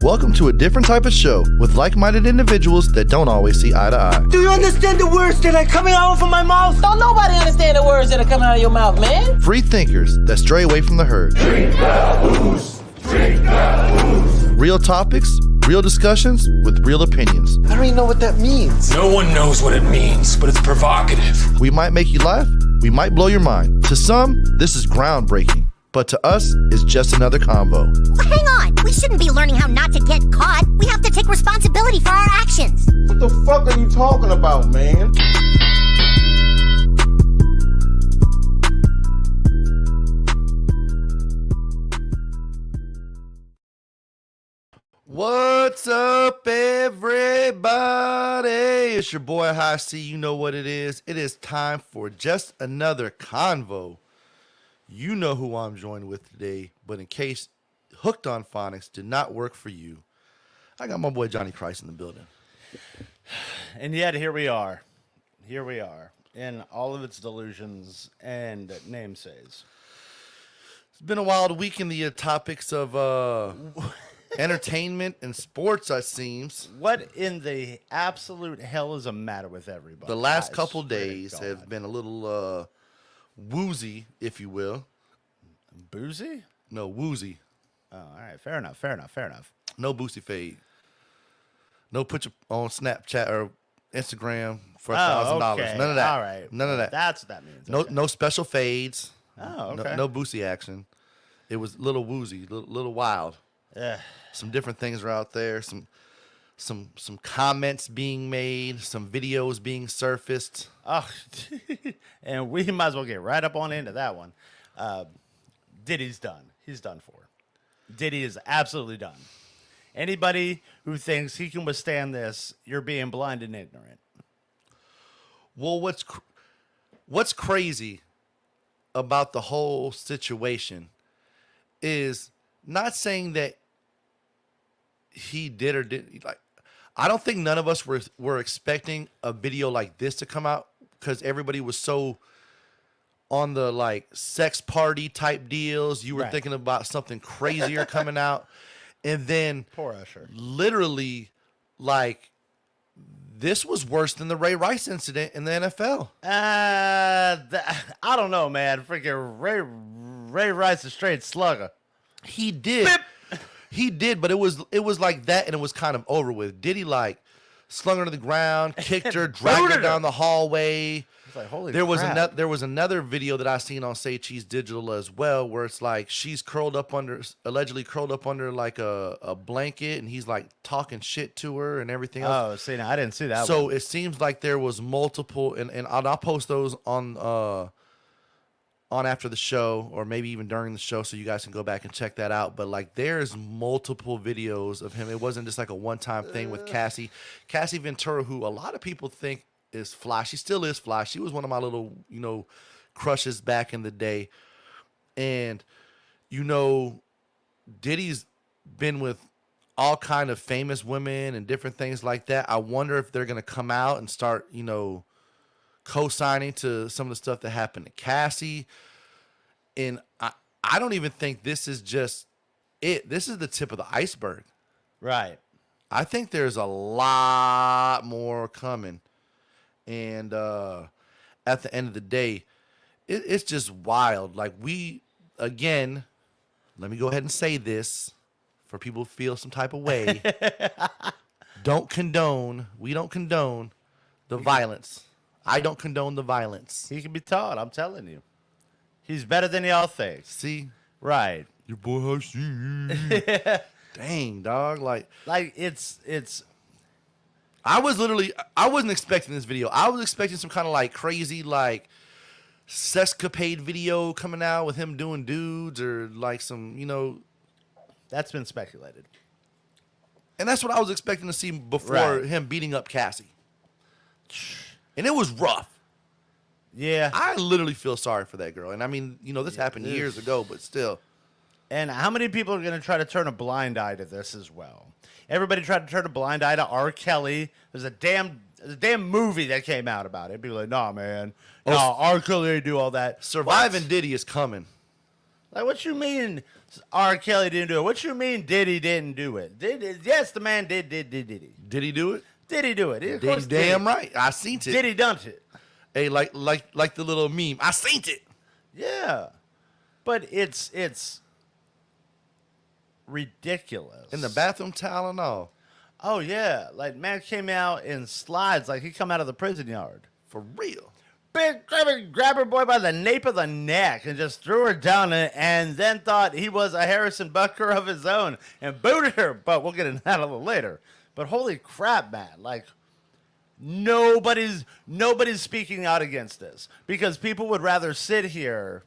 Welcome to a different type of show with like-minded individuals that don't always see eye to eye. Do you understand the words that are coming out of my mouth? Don't nobody understand the words that are coming out of your mouth, man. Free thinkers that stray away from the herd. Drink that booze. Drink that booze. Real topics, real discussions with real opinions. I don't even know what that means. No one knows what it means, but it's provocative. We might make you laugh, we might blow your mind. To some, this is groundbreaking. But to us, it's just another convo. Well, hang on. We shouldn't be learning how not to get caught. We have to take responsibility for our actions. What the fuck are you talking about, man? What's up, everybody? It's your boy High Cee. You know what it is. It is time for just another convo. You know who I'm joined with today, but in case Hooked on Phonics did not work for you, I got my boy Johnny Christ in the building. And yet here we are. Here we are in all of its delusions and namesays. It's been a wild week in the topics of entertainment and sports, it seems. What in the absolute hell is the matter with everybody? The last couple days have been a little woozy, if you will. Boozy? No, woozy. Oh, all right. Fair enough. Fair enough. Fair enough. No boosty fade. No put you on Snapchat or Instagram for $1,000. Okay. None of that. All right. None of that. That's what that means. No, Okay. no special fades. Oh, okay. No boosty action. It was a little woozy, little wild. Yeah. Some different things are out there. Some comments being made. Some videos being surfaced. Oh, and we might as well get right up on into that one. Diddy's done. He's done for. Diddy is absolutely done. Anybody who thinks he can withstand this, you're being blind and ignorant. Well, what's crazy about the whole situation is not saying that he did or didn't. Like, I don't think none of us were expecting a video like this to come out because everybody was so on the like sex party type deals. You were Right. thinking about something crazier coming out. And then Poor Usher. literally like this was worse than the Ray Rice incident in the NFL. I don't know, man. Freaking Ray Rice is straight slugger. He did. He did, but it was like that, and it was kind of over with. Did he like slung her to the ground, kicked her, dragged her down the hallway? It's like, holy There was crap. another video that I seen on Say Cheese Digital as well, where it's like she's allegedly curled up under like a blanket, and he's like talking shit to her and everything else. Oh, see, now I didn't see that So one. it seems like there was multiple, and I'll post those on after the show, or maybe even during the show, so you guys can go back and check that out. But like, there's multiple videos of him. It wasn't just like a one-time thing with Cassie Ventura, who a lot of people think is fly. She still is fly. She was one of my little, crushes back in the day. And, Diddy's been with all kind of famous women and different things like that. I wonder if they're going to come out and start, co-signing to some of the stuff that happened to Cassie. And I don't even think this is just it. This is the tip of the iceberg. Right. I think there's a lot more coming. And at the end of the day, it's just wild. Like again, let me go ahead and say this for people who feel some type of way. We don't condone the violence. I don't condone the violence. He can be taught, I'm telling you. He's better than y'all think. See? Right. Your boy High Cee. Dang, dog. Like it's I wasn't expecting this video. I was expecting some kind of like crazy like sexcapade video coming out with him doing dudes or like some, that's been speculated. And that's what I was expecting to see before Right. him beating up Cassie. And it was rough. Yeah. I literally feel sorry for that girl. And I mean, this happened years ago, but still. And how many people are going to try to turn a blind eye to this as well? Everybody tried to turn a blind eye to R. Kelly. There's a damn movie that came out about it. People are like, nah, man. No, R. Kelly didn't do all that. Surviving Diddy is coming. Like, what you mean R. Kelly didn't do it? What you mean Diddy didn't do it? Yes, the man did. Did he do it? Did he do it? Of Did course he damn right. I seen it. Did he done it? Hey, like the little meme. I seen it. Yeah. But it's ridiculous. In the bathroom towel and all. Oh, yeah. Like, man came out in slides like he come out of the prison yard. For real. Big grab her boy by the nape of the neck and just threw her down and then thought he was a Harrison Bucker of his own and booted her. But we'll get into that a little later. But holy crap, man. Like, nobody's speaking out against this because people would rather sit here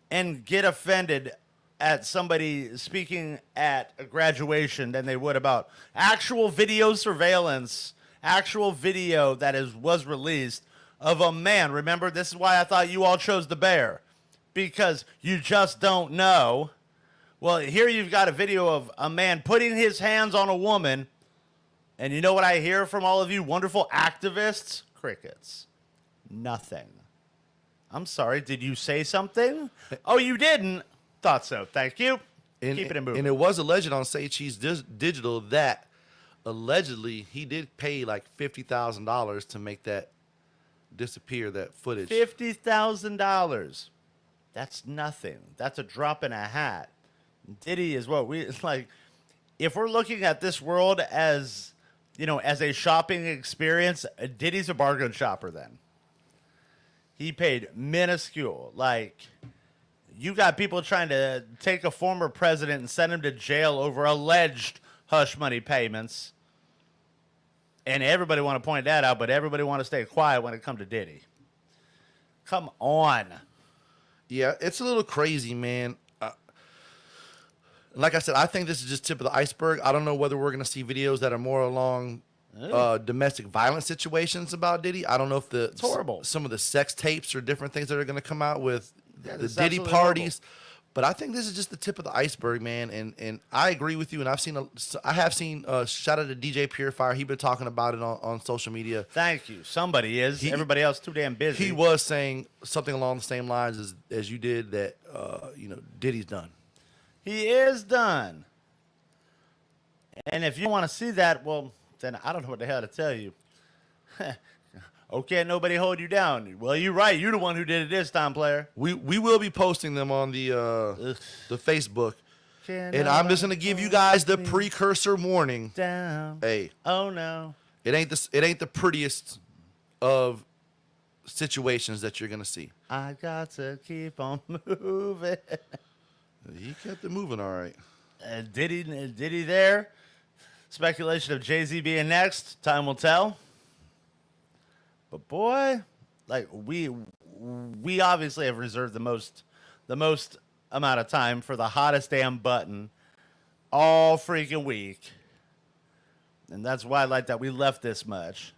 and get offended at somebody speaking at a graduation than they would about actual video surveillance, actual video that was released of a man. Remember, this is why I thought you all chose the bear, because you just don't know. Well, here you've got a video of a man putting his hands on a woman, and you know what I hear from all of you wonderful activists? Crickets. Nothing. I'm sorry, did you say something? Oh, you didn't? Thought so. Thank you. Keep it moving. And it was alleged on Say Cheese Digital that allegedly he did pay like $50,000 to make that disappear, that footage. $50,000. That's nothing. That's a drop in a hat. Diddy is what we like. If we're looking at this world as, as a shopping experience, Diddy's a bargain shopper then. He paid minuscule. Like, you got people trying to take a former president and send him to jail over alleged hush money payments. And everybody want to point that out, but everybody want to stay quiet when it comes to Diddy. Come on. Yeah, it's a little crazy, man. Like I said, I think this is just tip of the iceberg. I don't know whether we're going to see videos that are more along domestic violence situations about Diddy. I don't know if it's horrible. Some of the sex tapes or different things that are going to come out with the Diddy parties. Horrible. But I think this is just the tip of the iceberg, man. And I agree with you. And I have seen shout out to DJ Purifier. He's been talking about it on social media. Thank you. Somebody is. Everybody else too damn busy. He was saying something along the same lines as you did, that Diddy's done. He is done. And if you want to see that, well, then I don't know what the hell to tell you. Okay, nobody hold you down. Well, you're right. You're the one who did it this time, player. We will be posting them on the Facebook. And I'm just gonna give you guys the precursor warning. Down. Hey. Oh no. It ain't the prettiest of situations that you're gonna see. I got to keep on moving. He kept it moving, all right. Diddy there. Speculation of Jay-Z being next. Time will tell. But boy, like we obviously have reserved the most amount of time for the hottest damn button all freaking week. And that's why I like that we left this much.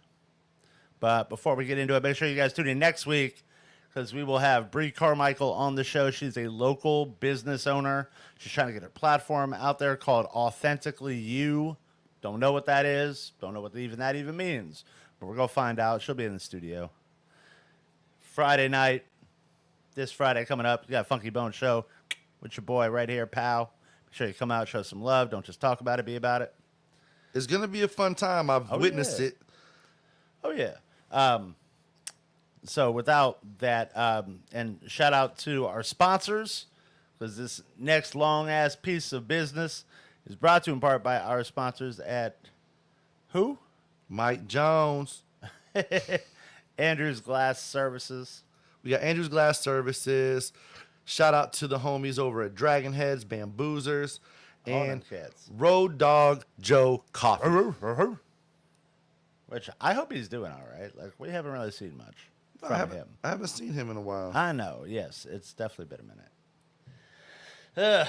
But before we get into it, make sure you guys tune in next week, because we will have Bree Carmichael on the show. She's a local business owner. She's trying to get her platform out there called Authentically You. Don't know what that is. Don't know what that even means. But we're going to find out. She'll be in the studio. Friday night. This Friday coming up, you got Funky Bone Show with your boy right here, pal. Make sure you come out, show some love. Don't just talk about it, be about it. It's going to be a fun time. I've witnessed it. Oh, yeah. So without that, and shout out to our sponsors, because this next long-ass piece of business is brought to you in part by our sponsors at who? Mike Jones. Andrew's Glass Services. We got Andrew's Glass Services. Shout out to the homies over at Dragon Heads, Bamboozers, and Road Dog Joe Coffee. Which I hope he's doing all right. Like, we haven't really seen much from him. I haven't seen him in a while. I know, yes. It's definitely been a minute.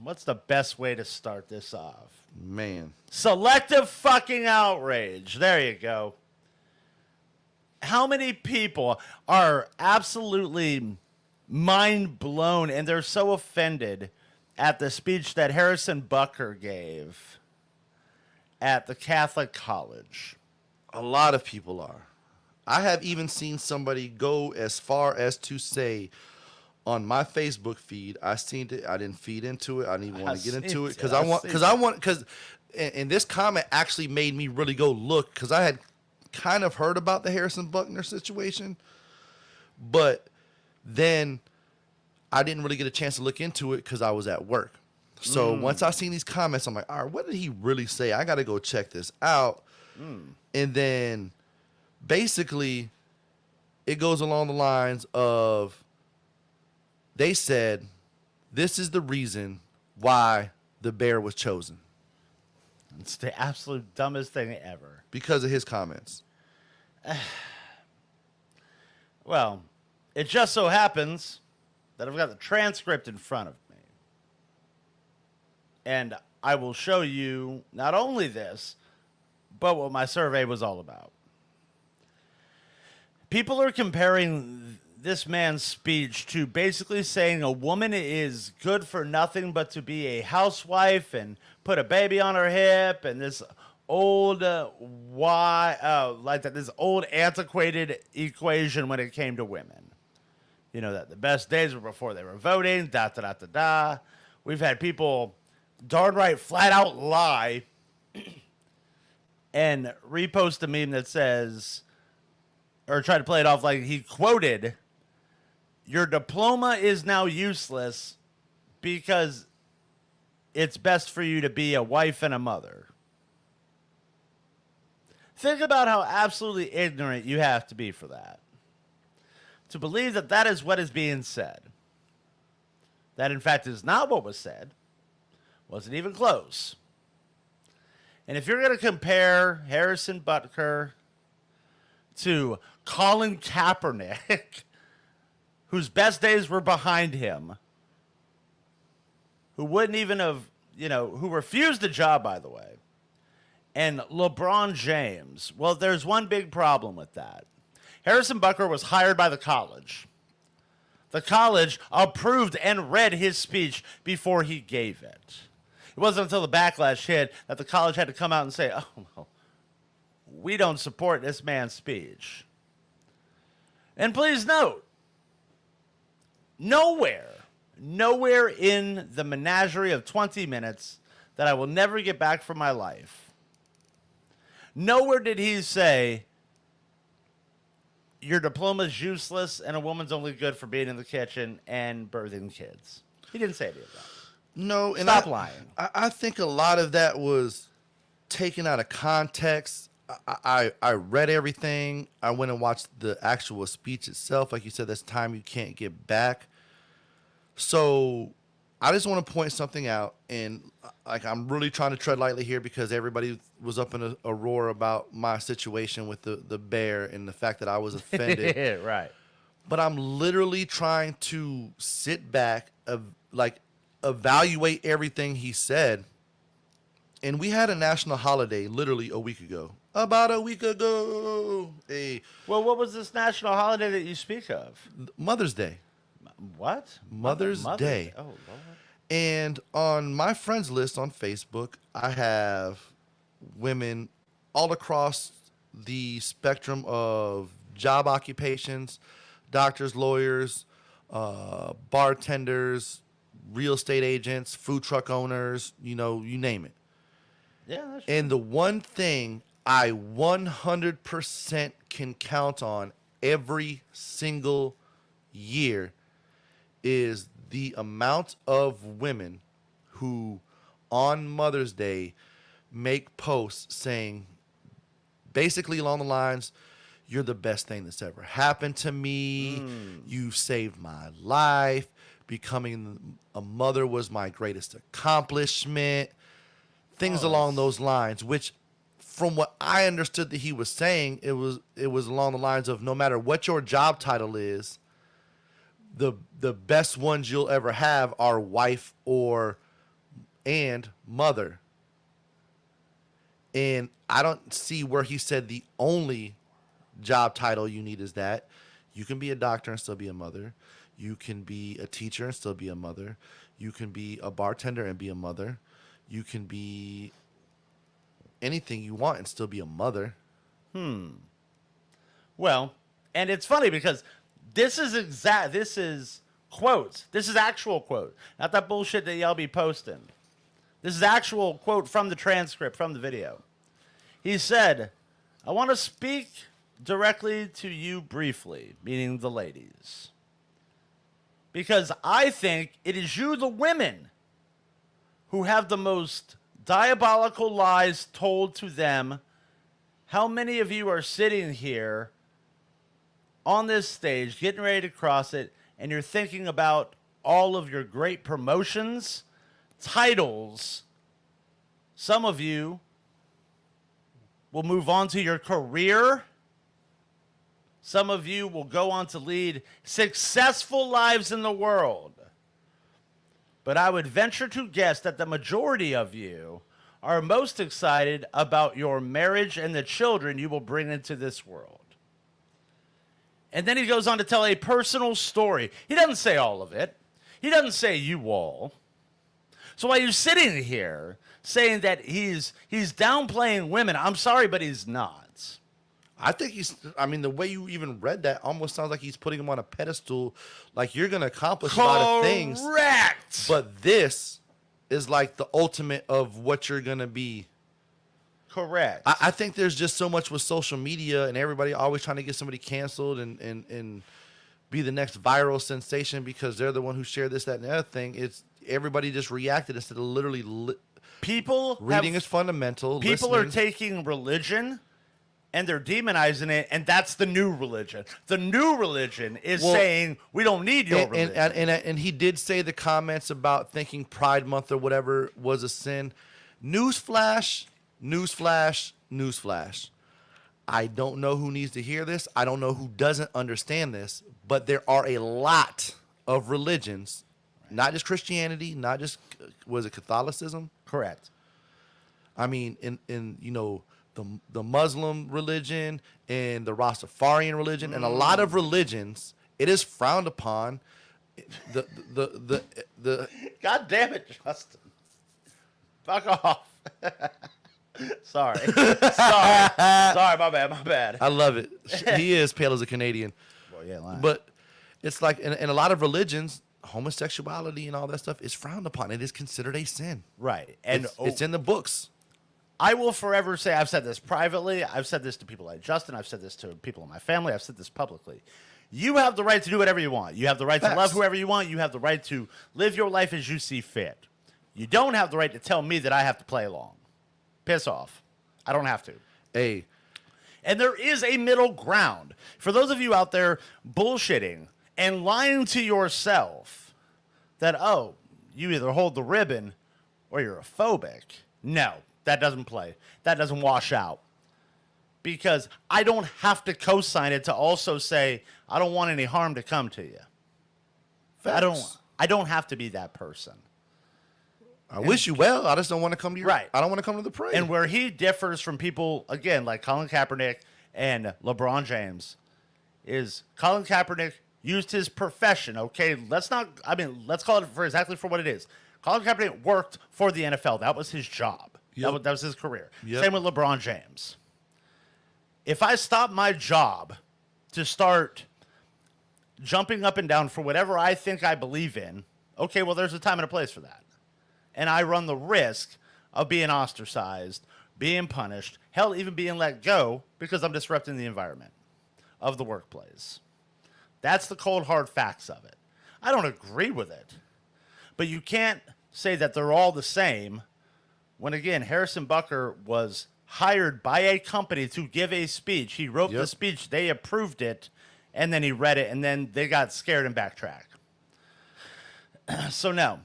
What's the best way to start this off? Man. Selective fucking outrage. There you go. How many people are absolutely mind blown and they're so offended at the speech that Harrison Bucker gave at the Catholic college? A lot of people are. I have even seen somebody go as far as to say, on my Facebook feed. I seen it. I didn't feed into it. I didn't even want to get into it because and this comment actually made me really go look, because I had kind of heard about the Harrison Buckner situation, but then I didn't really get a chance to look into it because I was at work. So once I seen these comments, I'm like, all right, what did he really say? I got to go check this out. And then basically it goes along the lines of, they said, this is the reason why the bear was chosen. It's the absolute dumbest thing ever. Because of his comments. Well, it just so happens that I've got the transcript in front of me. And I will show you not only this, but what my survey was all about. People are comparing this man's speech to basically saying a woman is good for nothing but to be a housewife and put a baby on her hip, and this old this old antiquated equation when it came to women. You know, that the best days were before they were voting, da da da da da. We've had people darn right flat out lie and repost a meme that says, or try to play it off like he quoted, "Your diploma is now useless because it's best for you to be a wife and a mother." Think about how absolutely ignorant you have to be for that, to believe that that is what is being said. That, in fact, is not what was said. Wasn't even close. And if you're going to compare Harrison Butker to Colin Kaepernick, whose best days were behind him, who wouldn't even have, who refused the job, by the way, and LeBron James, well, there's one big problem with that. Harrison Butker was hired by the college. The college approved and read his speech before he gave it. It wasn't until the backlash hit that the college had to come out and say, oh, no, we don't support this man's speech. And please note, nowhere in the menagerie of 20 minutes that I will never get back from my life, nowhere did he say, your diploma is useless and a woman's only good for being in the kitchen and birthing kids. He didn't say any of that. No, and Stop lying. I think a lot of that was taken out of context. I read everything. I went and watched the actual speech itself. Like you said, that's time you can't get back. So I just want to point something out, and I'm really trying to tread lightly here because everybody was up in a roar about my situation with the bear and the fact that I was offended. Right. But I'm literally trying to sit back, evaluate everything he said. And we had a national holiday literally a week ago. About a week ago. Well, what was this national holiday that you speak of? Mother's Day. What? Mother's Day. Oh, Lord. And on my friends list on Facebook, I have women all across the spectrum of job occupations, doctors, lawyers, bartenders, real estate agents, food truck owners, you name it. Yeah, that's true. And the one thing I 100% can count on every single year is the amount of women who on Mother's Day make posts saying basically along the lines, you're the best thing that's ever happened to me. You've saved my life. Becoming a mother was my greatest accomplishment. Things along those lines, which from what I understood that he was saying, it was along the lines of no matter what your job title is, the best ones you'll ever have are wife and mother. And I don't see where he said the only job title you need is that. You can be a doctor and still be a mother. You can be a teacher and still be a mother. You can be a bartender and be a mother. You can be anything you want and still be a mother. Well, and it's funny because this is quotes. This is actual quote, not that bullshit that y'all be posting. This is actual quote from the transcript from the video. He said, "I want to speak directly to you briefly," meaning the ladies, "because I think it is you, the women, who have the most diabolical lies told to them. How many of you are sitting here on this stage, getting ready to cross it, and you're thinking about all of your great promotions, titles? Some of you will move on to your career. Some of you will go on to lead successful lives in the world. But I would venture to guess that the majority of you are most excited about your marriage and the children you will bring into this world." And then he goes on to tell a personal story. He doesn't say all of it. He doesn't say you all. So while you're sitting here saying that he's downplaying women, I'm sorry, but he's not. I think the way you even read that almost sounds like he's putting him on a pedestal, like you're going to accomplish a lot of things. Correct. But this is like the ultimate of what you're going to be. Correct. I think there's just so much with social media and everybody always trying to get somebody canceled and be the next viral sensation because they're the one who shared this, that, and the other thing. It's everybody just reacted instead of literally reading is fundamental. People listening. are taking religion and they're demonizing it, and that's the new religion. The new religion is saying we don't need your religion. And he did say the comments about thinking Pride Month or whatever was a sin. Newsflash. I don't know who needs to hear this. I don't know who doesn't understand this, but there are a lot of religions, not just Christianity, not just, was it Catholicism? Correct. I mean, in the Muslim religion and the Rastafarian religion and a lot of religions, it is frowned upon. The God damn it, Justin. Fuck off. Sorry, my bad. I love it. He is pale as a Canadian. Well, yeah, lying. But it's like in a lot of religions, homosexuality and all that stuff is frowned upon. It is considered a sin. Right. And it's in the books. I will forever say, I've said this privately, I've said this to people like Justin, I've said this to people in my family, I've said this publicly. You have the right to do whatever you want. You have the right to love whoever you want. You have the right to live your life as you see fit. You don't have the right to tell me that I have to play along. Piss off. I don't have to. Hey. And there is a middle ground. For those of you out there bullshitting and lying to yourself that, oh, you either hold the ribbon or you're a phobic. No, that doesn't play. That doesn't wash out. Because I don't have to co-sign it to also say, I don't want any harm to come to you. Facts. I don't have to be that person. I wish you well. I just don't want to come to your right. I don't want to come to the parade. And where he differs from people, again, like Colin Kaepernick and LeBron James, is Colin Kaepernick used his profession, okay? Let's call it exactly for what it is. Colin Kaepernick worked for the NFL. That was his job. Yep. That was his career. Yep. Same with LeBron James. If I stop my job to start jumping up and down for whatever I think I believe in, okay, well, there's a time and a place for that. And I run the risk of being ostracized, being punished, hell, even being let go because I'm disrupting the environment of the workplace. That's the cold, hard facts of it. I don't agree with it. But you can't say that they're all the same when, again, Harrison Butker was hired by a company to give a speech. He wrote the speech, they approved it, and then he read it, and then they got scared and backtracked. So no,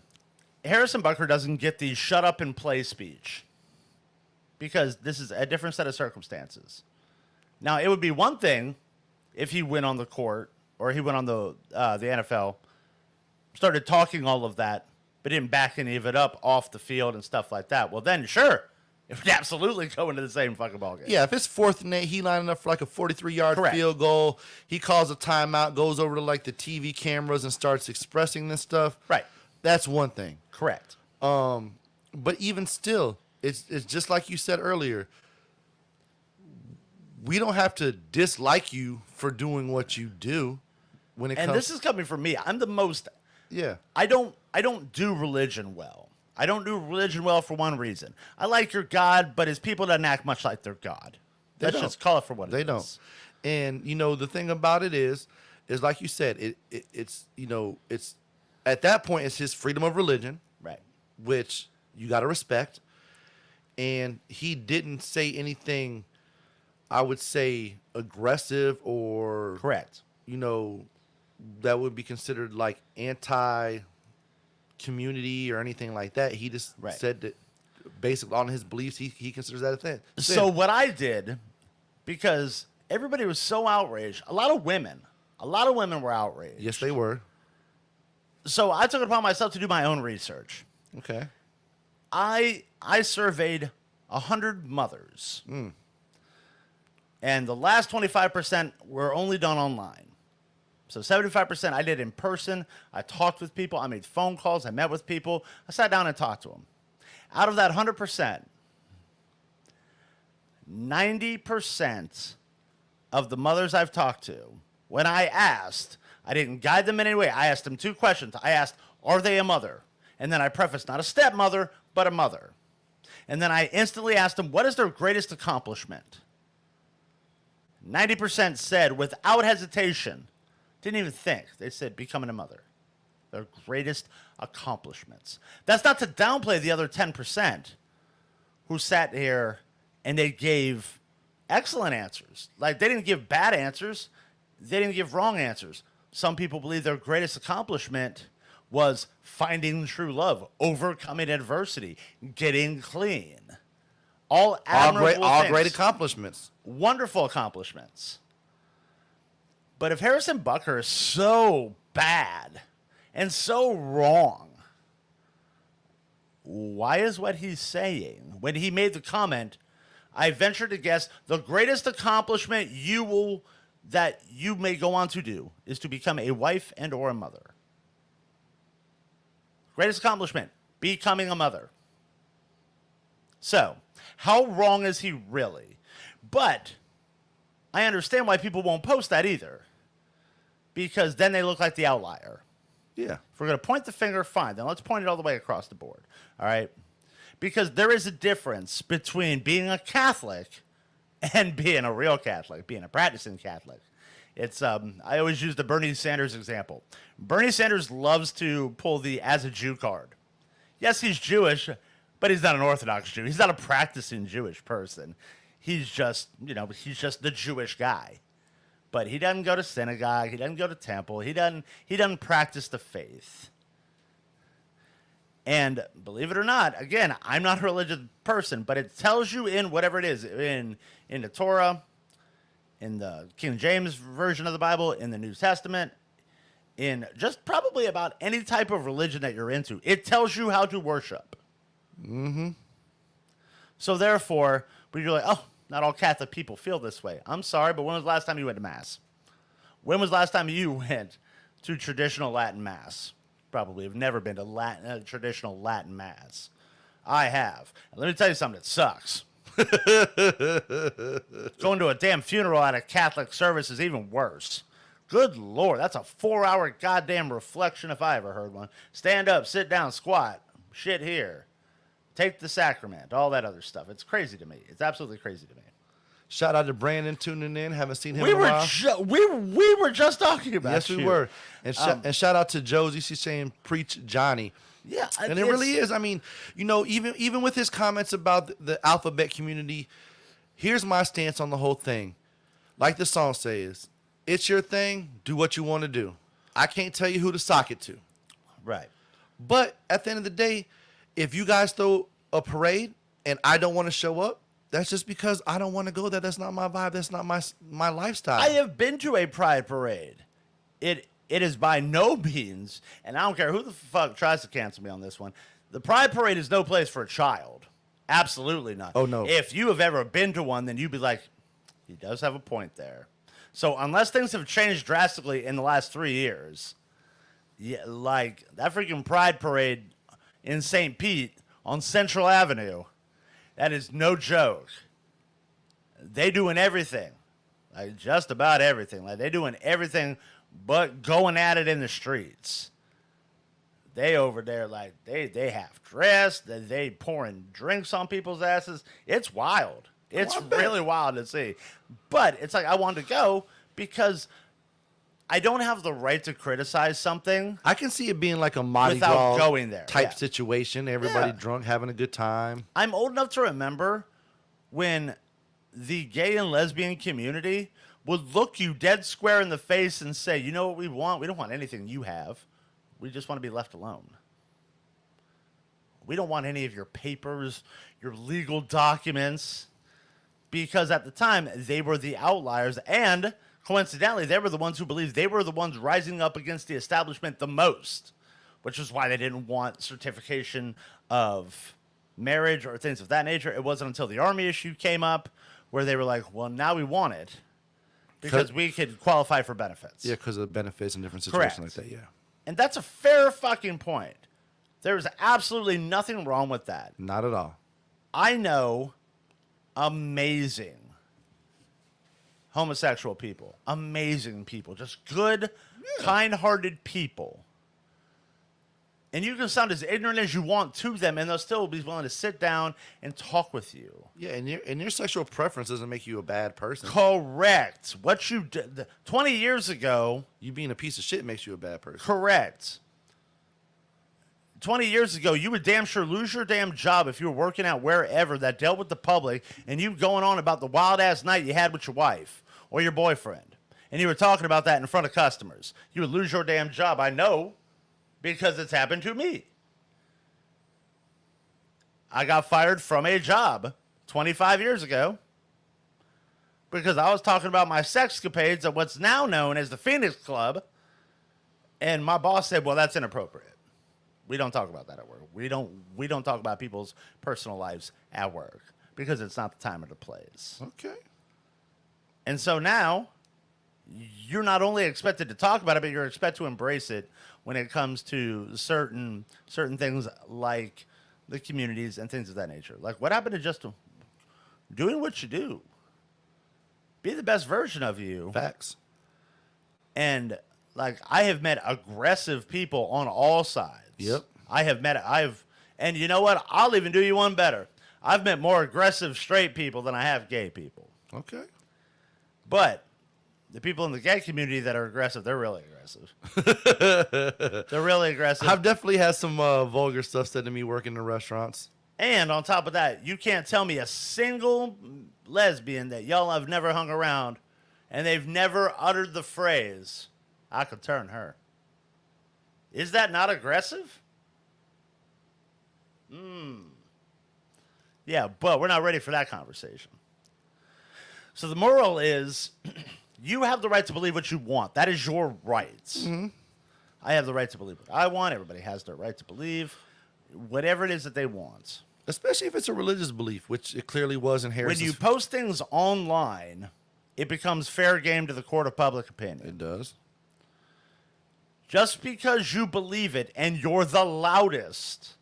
Harrison Butker doesn't get the shut up and play speech because this is a different set of circumstances. Now, it would be one thing if he went on the court or he went on the NFL, started talking all of that, but didn't back any of it up off the field and stuff like that. Well, then, sure, it would absolutely go into the same fucking ballgame. Yeah, if it's 4th and 8, he lining up for like a 43-yard field goal. He calls a timeout, goes over to like the TV cameras and starts expressing this stuff. Right. That's one thing. Correct. But even still, it's just like you said earlier. We don't have to dislike you for doing what you do. when it and comes, this is coming from me. I'm the most. yeah, I don't do religion well. I don't do religion well for one reason. I like your God, but his people doesn't act much like their God. Let's just call it for what it is. they don't. And you know, the thing about it is like you said, it's you know, it's at that point it's his freedom of religion, Right. which you got to respect. And he didn't say anything, I would say, aggressive or Correct. you know, that would be considered like anti-community or anything like that. He just said that basically on his beliefs, he considers that a thing. So what I did, because everybody was so outraged, a lot of women were outraged. Yes, they were. So I took it upon myself to do my own research. Okay. I surveyed 100 mothers. And the last 25% were only done online. So 75% I did in person. I talked with people. I made phone calls. I met with people. I sat down and talked to them. Out of that 100%, 90% of the mothers I've talked to, when I asked, I didn't guide them in any way. I asked them 2 questions. I asked, are they a mother? And then I prefaced, not a stepmother, but a mother. And then I instantly asked them, what is their greatest accomplishment? 90% said, without hesitation, didn't even think. They said, becoming a mother. Their greatest accomplishments. That's not to downplay the other 10% who sat here and they gave excellent answers. Like, they didn't give bad answers. They didn't give wrong answers. Some people believe their greatest accomplishment was finding true love, overcoming adversity, getting clean. All admirable all great things. accomplishments. Wonderful accomplishments. But if Harrison Bucker is so bad and so wrong, why is what he's saying, when he made the comment, I venture to guess the greatest accomplishment that you may go on to do is to become a wife and or a mother. Greatest accomplishment, becoming a mother. So, how wrong is he really? But I understand why people won't post that either. Because then they look like the outlier. Yeah. If we're going to point the finger, fine. Then let's point it all the way across the board. All right? Because there is a difference between being a Catholic and being a real Catholic, being a practicing Catholic. It's I always use the Bernie Sanders example. Bernie Sanders loves to pull the as a Jew card. Yes, he's Jewish, but he's not an Orthodox Jew. He's not a practicing Jewish person. He's just, he's just the Jewish guy. But he doesn't go to synagogue. He doesn't go to temple. He doesn't practice the faith. And believe it or not, again, I'm not a religious person, but it tells you in whatever it is, in the Torah, in the King James version of the Bible, in the New Testament, in just probably about any type of religion that you're into, it tells you how to worship. Mm-hmm. So therefore, when you're like, oh, not all Catholic people feel this way. I'm sorry, but when was the last time you went to Mass? When was the last time you went to traditional Latin Mass? Probably have never been to traditional Latin Mass. I have. And let me tell you something that sucks. Going to a damn funeral at a Catholic service is even worse. Good Lord, that's a 4-hour goddamn reflection if I ever heard one. Stand up, sit down, squat, shit here. Take the sacrament, all that other stuff. It's crazy to me. It's absolutely crazy to me. Shout out to Brandon tuning in. Haven't seen him in a while. We were just talking about Yes, we were. And, and shout out to Josie. She's saying, preach Johnny. Yeah. And it really is. I mean, even with his comments about the alphabet community, here's my stance on the whole thing. Like the song says, it's your thing. Do what you want to do. I can't tell you who to sock it to. Right. But at the end of the day, if you guys throw a parade and I don't want to show up, that's just because I don't want to go there. That's not my vibe. That's not my lifestyle. I have been to a pride parade. It is by no means, and I don't care who the fuck tries to cancel me on this one, the pride parade is no place for a child. Absolutely not. Oh, no. If you have ever been to one, then you'd be like, he does have a point there. So unless things have changed drastically in the last 3 years, yeah, like that freaking pride parade in St. Pete on Central Avenue, that is no joke. They doing everything, like just about everything. Like they doing everything but going at it in the streets. They over there, like, they half dressed, they pouring drinks on people's asses. It's wild. It's really wild to see. But it's like, I wanted to go because I don't have the right to criticize something. I can see it being like a Mardi Without Gras going there, type yeah. situation. Everybody drunk, having a good time. I'm old enough to remember when the gay and lesbian community would look you dead square in the face and say, you know what we want? We don't want anything you have. We just want to be left alone. We don't want any of your papers, your legal documents, because at the time they were the outliers, and coincidentally, they were the ones who believed they were the ones rising up against the establishment the most, which is why they didn't want certification of marriage or things of that nature. It wasn't until the army issue came up where they were like, well, now we want it because we could qualify for benefits. Yeah, because of benefits and different situations like that, yeah. And that's a fair fucking point. There's absolutely nothing wrong with that. Not at all. I know amazing homosexual people. Amazing people. Just good, kind-hearted people. And you can sound as ignorant as you want to them, and they'll still be willing to sit down and talk with you. Yeah, and your sexual preference doesn't make you a bad person. Correct. What you did 20 years ago. You being a piece of shit makes you a bad person. Correct. 20 years ago, you would damn sure lose your damn job if you were working out wherever that dealt with the public and you going on about the wild-ass night you had with your wife or your boyfriend. And you were talking about that in front of customers. You would lose your damn job. I know. Because it's happened to me. I got fired from a job 25 years ago because I was talking about my sexcapades at what's now known as the Phoenix Club, and my boss said, well, that's inappropriate. We don't talk about that at work. We don't talk about people's personal lives at work because it's not the time or the place. Okay. And so now you're not only expected to talk about it, but you're expected to embrace it when it comes to certain things like the communities and things of that nature. Like, what happened to just doing what you do? Be the best version of you. Facts. And, like, I have met aggressive people on all sides. Yep. And you know what? I'll even do you one better. I've met more aggressive straight people than I have gay people. Okay. But the people in the gay community that are aggressive, they're really aggressive. They're really aggressive. I've definitely had some vulgar stuff said to me working in restaurants. And on top of that, you can't tell me a single lesbian that y'all have never hung around and they've never uttered the phrase, I could turn her. Is that not aggressive? Yeah, but we're not ready for that conversation. So the moral is, you have the right to believe what you want. That is your rights. Mm-hmm. I have the right to believe what I want. Everybody has their right to believe whatever it is that they want. Especially if it's a religious belief, which it clearly was in Harris's. When you post things online, it becomes fair game to the court of public opinion. It does. Just because you believe it and you're the loudest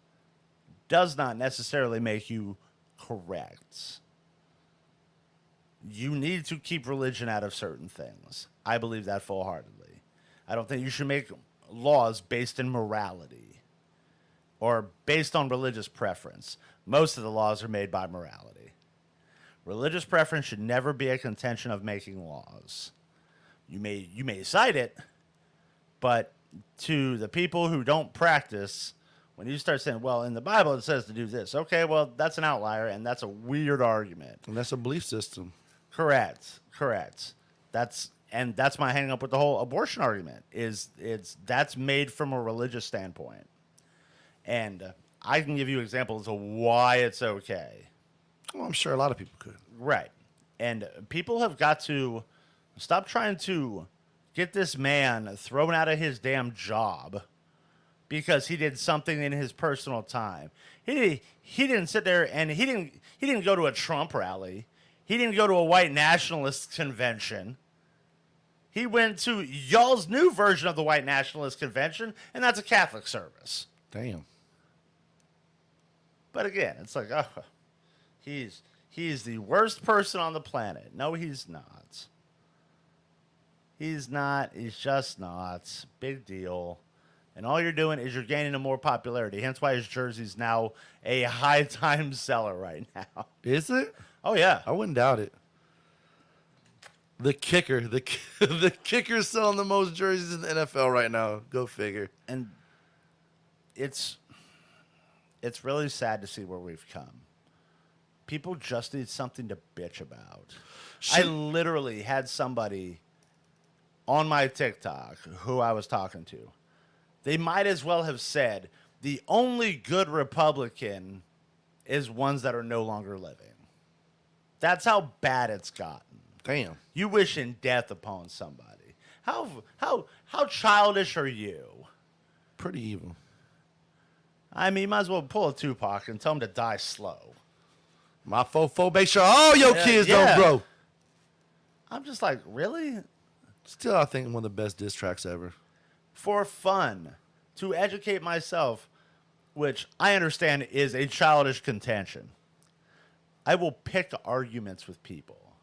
does not necessarily make you correct. You need to keep religion out of certain things. I believe that full-heartedly. I don't think you should make laws based in morality or based on religious preference. Most of the laws are made by morality. Religious preference should never be a contention of making laws. You may cite it, but to the people who don't practice, when you start saying, well, in the Bible it says to do this, okay, well, that's an outlier, and that's a weird argument. And that's a belief system. Correct. That's my hang up with the whole abortion argument. That's made from a religious standpoint, and I can give you examples of why it's okay. Well, I'm sure a lot of people could. Right, and people have got to stop trying to get this man thrown out of his damn job because he did something in his personal time. He didn't sit there and he didn't go to a Trump rally. He didn't go to a white nationalist convention. He went to y'all's new version of the white nationalist convention, and that's a Catholic service. Damn. But again, it's like, oh, he's the worst person on the planet. No, he's not. He's not. He's just not. Big deal. And all you're doing is you're gaining more popularity. Hence why his jersey's now a high time seller right now. Is it? Oh, yeah. I wouldn't doubt it. The kicker. The kicker's selling the most jerseys in the NFL right now. Go figure. And it's really sad to see where we've come. People just need something to bitch about. I literally had somebody on my TikTok who I was talking to. They might as well have said the only good Republican is ones that are no longer living. That's how bad it's gotten. Damn. You wishing death upon somebody. How childish are you? Pretty evil. I mean, you might as well pull a Tupac and tell him to die slow. My fofo, make sure all your kids yeah. don't grow. I'm just like, really? Still, I think one of the best diss tracks ever. For fun, to educate myself, which I understand is a childish contention, I will pick arguments with people.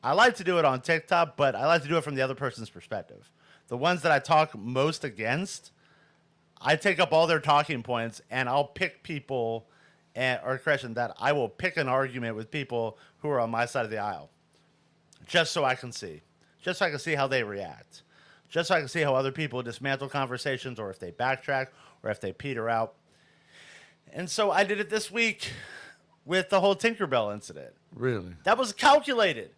I like to do it on TikTok, but I like to do it from the other person's perspective. The ones that I talk most against, I take up all their talking points, and I'll pick people, or correction, that I will pick an argument with people who are on my side of the aisle, just so I can see. Just so I can see how they react. Just so I can see how other people dismantle conversations, or if they backtrack, or if they peter out. And so I did it this week with the whole Tinkerbell incident. Really? That was calculated.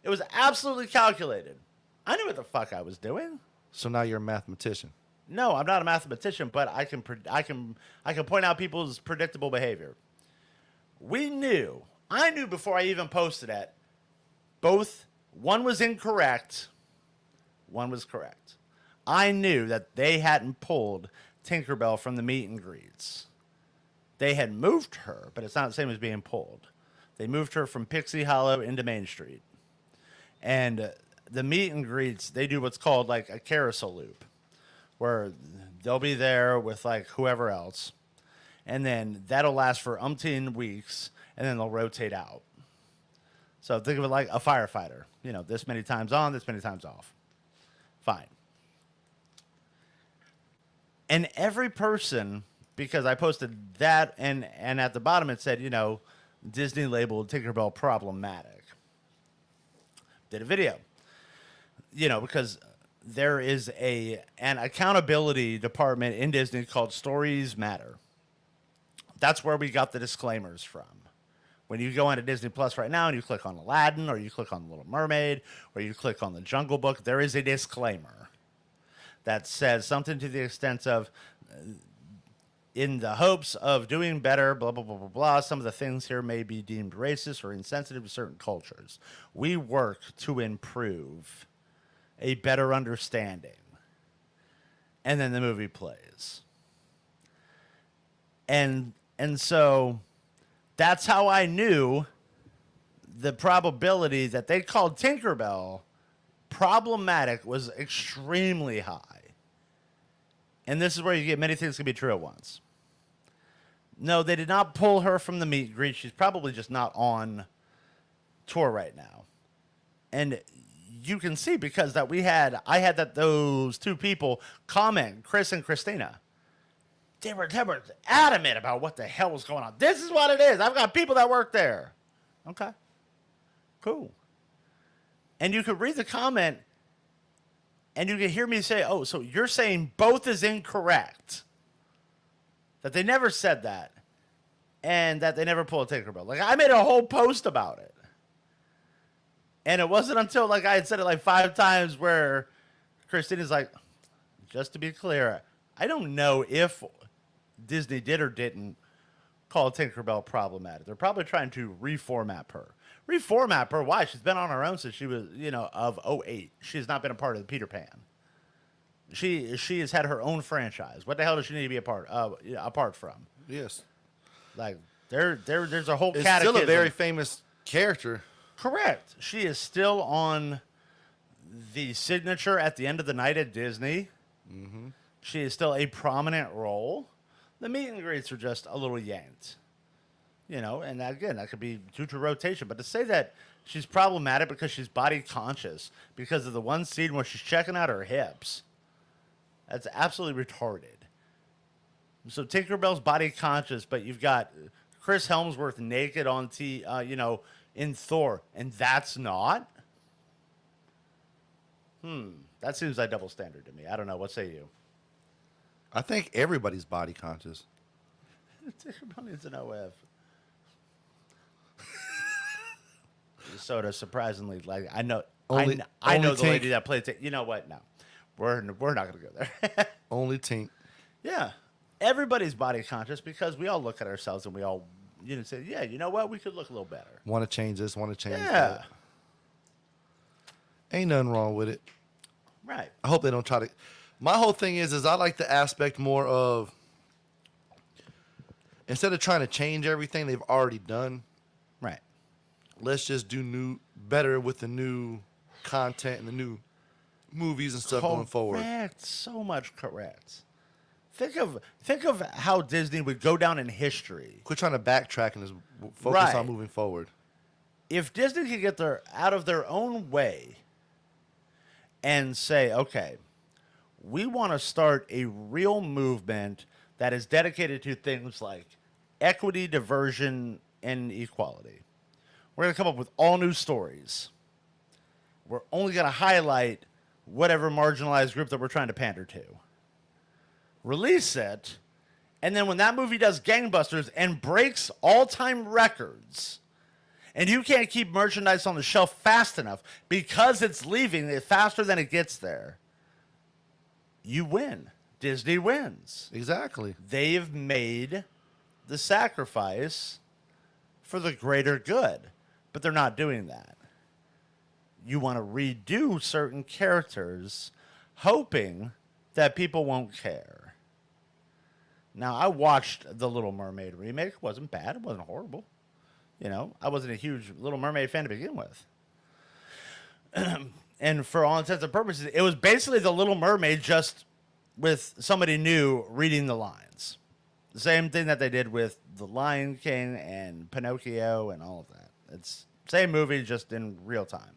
It was absolutely calculated. I knew what the fuck I was doing. So now you're a mathematician. No, I'm not a mathematician, but I can point out people's predictable behavior. I knew before I even posted it, one was incorrect, one was correct. I knew that they hadn't pulled Tinkerbell from the meet and greets. They had moved her, but it's not the same as being pulled. They moved her from Pixie Hollow into Main Street. And the meet and greets, they do what's called like a carousel loop, where they'll be there with like whoever else, and then that'll last for umpteen weeks, and then they'll rotate out. So think of it like a firefighter. You know, this many times on, this many times off. Fine. And every person, because I posted that, and at the bottom it said, you know, Disney labeled Tinkerbell problematic. Did a video. You know, because there is an accountability department in Disney called Stories Matter. That's where we got the disclaimers from. When you go into Disney Plus right now and you click on Aladdin, or you click on The Little Mermaid, or you click on The Jungle Book, there is a disclaimer that says something to the extent of, in the hopes of doing better, blah, blah, blah, blah, blah, some of the things here may be deemed racist or insensitive to certain cultures. We work to improve a better understanding. And then the movie plays. And so that's how I knew the probability that they called Tinkerbell problematic was extremely high. And this is where you get many things can be true at once. No, they did not pull her from the meet and greet. She's probably just not on tour right now. And you can see because that I had those two people comment, Chris and Christina. They were adamant about what the hell was going on. This is what it is. I've got people that work there. Okay. Cool. And you could read the comment, and you can hear me say, oh, so you're saying both is incorrect. That they never said that. And that they never pulled a Tinkerbell. Like, I made a whole post about it. And it wasn't until, like, I had said it like 5 times where Christina's like, just to be clear, I don't know if Disney did or didn't call Tinkerbell problematic. They're probably trying to reformat her. Reformat her? Why? She's been on her own since she was, of 2008. She has not been a part of the Peter Pan. She has had her own franchise. What the hell does she need to be apart from? Yes. Like, there's a whole It's catechism. still a very famous character. Correct. She is still on the signature at the end of the night at Disney. Mm-hmm. She is still a prominent role. The meet and greets are just a little yanked. And again, that could be due to rotation. But to say that She's problematic because she's body conscious because of the one scene where she's checking out her hips. That's absolutely retarded. So Tinkerbell's body conscious, but you've got Chris Hemsworth naked on in Thor, and that's not? That seems like double standard to me. I don't know. What say you? I think everybody's body conscious. Tinkerbell needs an OF. Soda, surprisingly, like I know the lady that played. You know what? No, we're not going to go there. Only Tink. Yeah, everybody's body conscious because we all look at ourselves and we all say, yeah, you know what? We could look a little better. Want to change this? Want to change Yeah. that? Ain't nothing wrong with it. Right. I hope they don't try to. My whole thing is I like the aspect more of instead of trying to change everything they've already done. Right. Let's just do better with the new content and the new movies and stuff going forward. Correct. So much correct. Think of how Disney would go down in history. Quit trying to backtrack and just focus Right. on moving forward. If Disney could get out of their own way and say, okay, we want to start a real movement that is dedicated to things like equity, diversion, and equality. We're going to come up with all new stories. We're only going to highlight whatever marginalized group that we're trying to pander to. Release it, and then when that movie does gangbusters and breaks all-time records, and you can't keep merchandise on the shelf fast enough because it's leaving it faster than it gets there, you win. Disney wins. Exactly. They've made the sacrifice for the greater good, but they're not doing that. You want to redo certain characters, hoping that people won't care. Now, I watched the Little Mermaid remake. It wasn't bad. It wasn't horrible. I wasn't a huge Little Mermaid fan to begin with. And for all intents and purposes, it was basically the Little Mermaid just with somebody new reading the lines. The same thing that they did with The Lion King and Pinocchio and all of that. It's same movie, just in real time.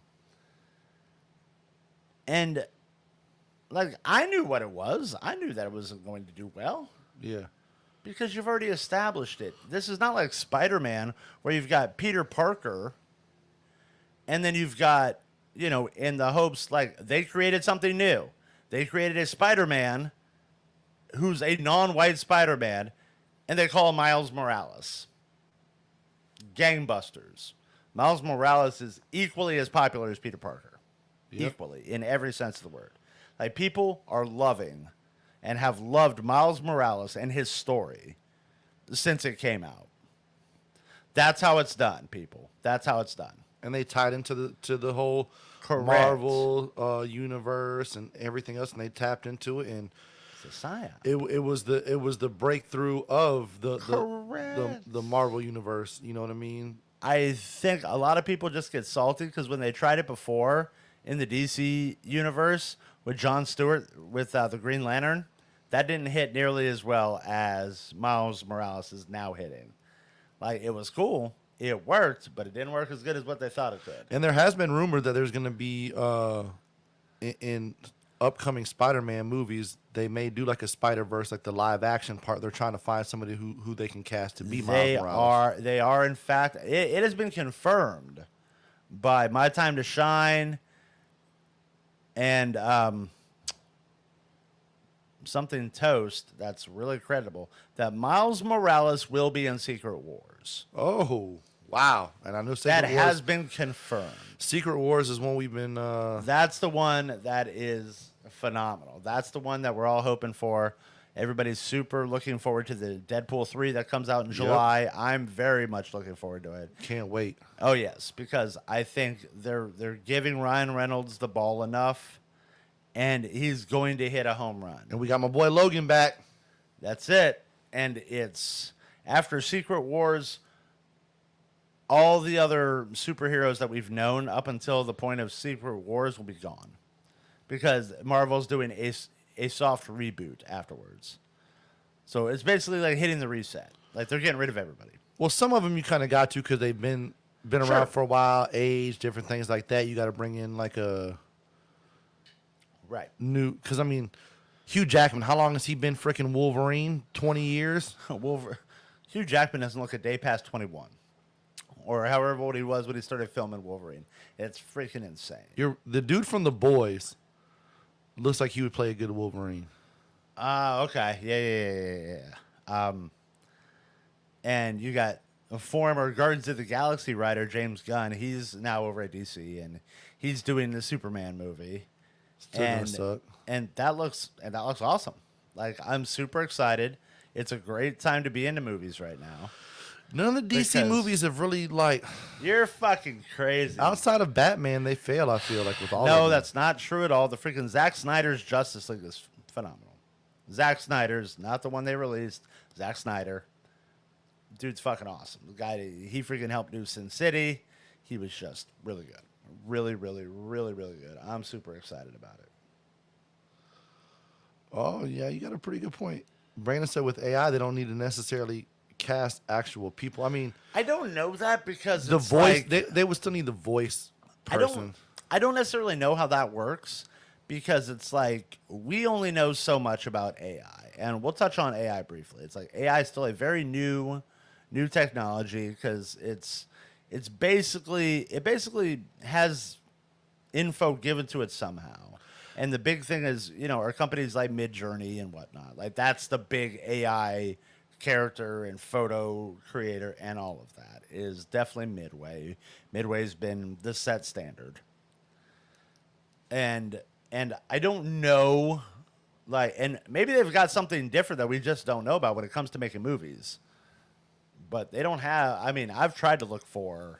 And, I knew what it was. I knew that it wasn't going to do well. Yeah. Because you've already established it. This is not like Spider-Man, where you've got Peter Parker, and then you've got, in the hopes, they created something new. They created a Spider-Man who's a non-white Spider-Man, and they call him Miles Morales. Gangbusters. Miles Morales is equally as popular as Peter Parker. Yep. Equally, in every sense of the word. People are loving and have loved Miles Morales and his story since it came out. That's how it's done, people. That's how it's done. And they tied into the whole Correct. Marvel universe and everything else, and they tapped into it, and It's a psyop. it was the breakthrough of the Correct. Marvel universe. You know what I mean? I think a lot of people just get salty because when they tried it before in the DC universe with Jon Stewart with the Green Lantern, that didn't hit nearly as well as Miles Morales is now hitting. It was cool. It worked, but it didn't work as good as what they thought it could. And there has been rumor that there's going to be in upcoming Spider-Man movies, they may do a Spider-Verse, the live action part. They're trying to find somebody who they can cast to be Miles Morales. They are in fact, it has been confirmed by My Time to Shine and something Toast that's really credible that Miles Morales will be in Secret Wars. Oh, wow. And I know That has been confirmed. Secret Wars is one we've been That's the one that is phenomenal. That's the one that we're all hoping for. Everybody's super looking forward to the Deadpool 3 that comes out in July. I'm very much looking forward to it. can't wait. Oh, yes, because I think they're giving Ryan Reynolds the ball enough, and he's going to hit a home run. And we got my boy Logan back. That's it. And it's after Secret Wars, all the other superheroes that we've known up until the point of Secret Wars will be gone. Because Marvel's doing a soft reboot afterwards. So it's basically hitting the reset. They're getting rid of everybody. Well, some of them you kind of got to because they've been been around for a while, age, different things like that. You got to bring in like a new, because I mean, Hugh Jackman. How long has he been freaking Wolverine? 20 years. Hugh Jackman doesn't look a day past 21, or however old he was when he started filming Wolverine. It's freaking insane. The dude from The Boys looks like he would play a good Wolverine. Okay, yeah. And you got a former Guardians of the Galaxy writer, James Gunn. He's now over at DC, and he's doing the Superman movie. And that looks awesome. Like, I'm super excited. It's a great time to be into movies right now. None of the DC movies have really, like... You're fucking crazy. Outside of Batman, they fail, I feel like, with all of them. No, that's not true at all. The freaking Zack Snyder's Justice League is phenomenal. Zack Snyder's, not the one they released. Zack Snyder. Dude's fucking awesome. The guy, he freaking helped do Sin City. He was just really good. Really, really, really, really good. I'm super excited about it. Oh, yeah, you got a pretty good point. Brandon said with AI, they don't need to necessarily cast actual people. I mean, I don't know that because the it's voice, like, they would still need the voice person. I don't necessarily know how that works because it's like we only know so much about AI, and we'll touch on AI briefly. It's like AI is still a very new technology because it basically has info given to it somehow. And the big thing is, are companies like Midjourney and whatnot. Like, that's the big AI character and photo creator, and all of that is definitely Midway. Midway's been the set standard. And I don't know, like, and maybe they've got something different that we just don't know about when it comes to making movies. But they don't have, I mean, I've tried to look for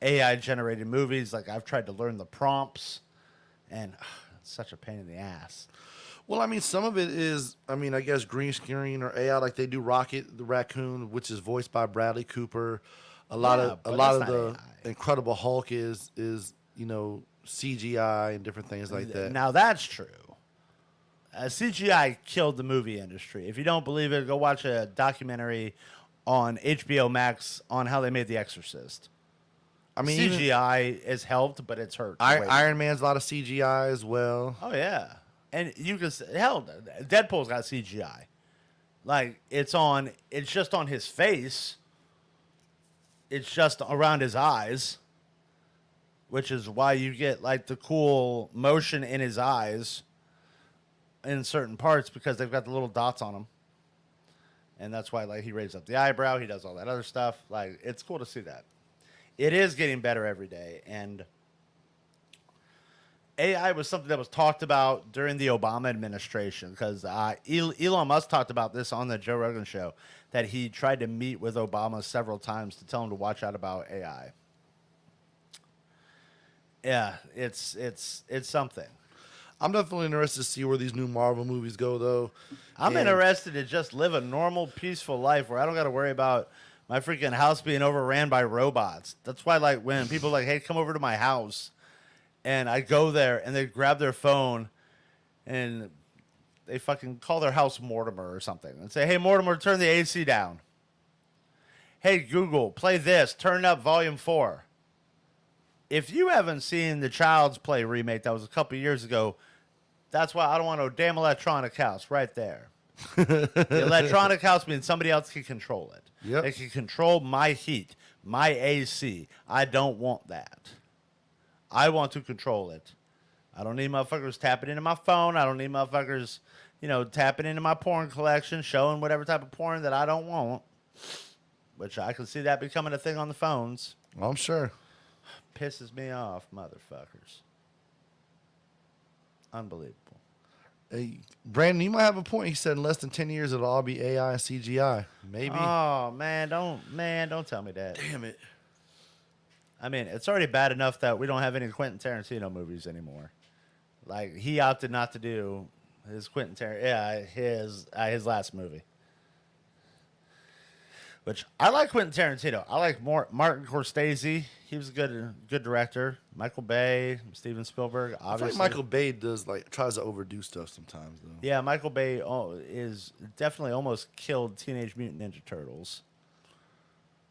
AI-generated movies. Like, I've tried to learn the prompts, and it's such a pain in the ass. Well, I mean, some of it is, I mean, I guess green screen or AI, like they do Rocket the Raccoon, which is voiced by Bradley Cooper. A lot of the AI. Incredible Hulk is CGI and different things like that. Now that's true. CGI killed the movie industry. If you don't believe it, go watch a documentary on HBO Max on how they made The Exorcist. I mean, CGI has helped, but it's hurt. Iron Man's a lot of CGI as well. Oh yeah, and you can Deadpool's got CGI. Like it's just on his face. It's just around his eyes, which is why you get like the cool motion in his eyes in certain parts because they've got the little dots on them. And that's why like he raises up the eyebrow, he does all that other stuff. Like it's cool to see that. It is getting better every day, and AI was something that was talked about during the Obama administration because Elon Musk talked about this on the Joe Rogan show, that he tried to meet with Obama several times to tell him to watch out about AI. Yeah, it's something. I'm definitely interested to see where these new Marvel movies go, though. I'm interested to just live a normal, peaceful life where I don't got to worry about my freaking house being overran by robots. That's why, like, when people are like, hey, come over to my house, and I go there, and they grab their phone, and they fucking call their house Mortimer or something, and say, hey, Mortimer, turn the AC down. Hey, Google, play this. Turn up volume 4. If you haven't seen the Child's Play remake that was a couple years ago, that's why I don't want no damn electronic house right there. The electronic house means somebody else can control it. Yep. They can control my heat, my AC. I don't want that. I want to control it. I don't need motherfuckers tapping into my phone. I don't need motherfuckers, tapping into my porn collection, showing whatever type of porn that I don't want. Which I can see that becoming a thing on the phones. Well, I'm sure. Pisses me off, motherfuckers. Unbelievable. Hey, Brandon, you might have a point. He said in less than 10 years it'll all be AI and CGI. Maybe. Oh man, don't tell me that. Damn it. I mean, it's already bad enough that we don't have any Quentin Tarantino movies anymore. Like he opted not to do his his last movie. Which I like Quentin Tarantino. I like Martin Scorsese. He was a good director. Michael Bay, Steven Spielberg. Obviously, I feel like Michael Bay tries to overdo stuff sometimes, though. Yeah, Michael Bay is definitely almost killed Teenage Mutant Ninja Turtles.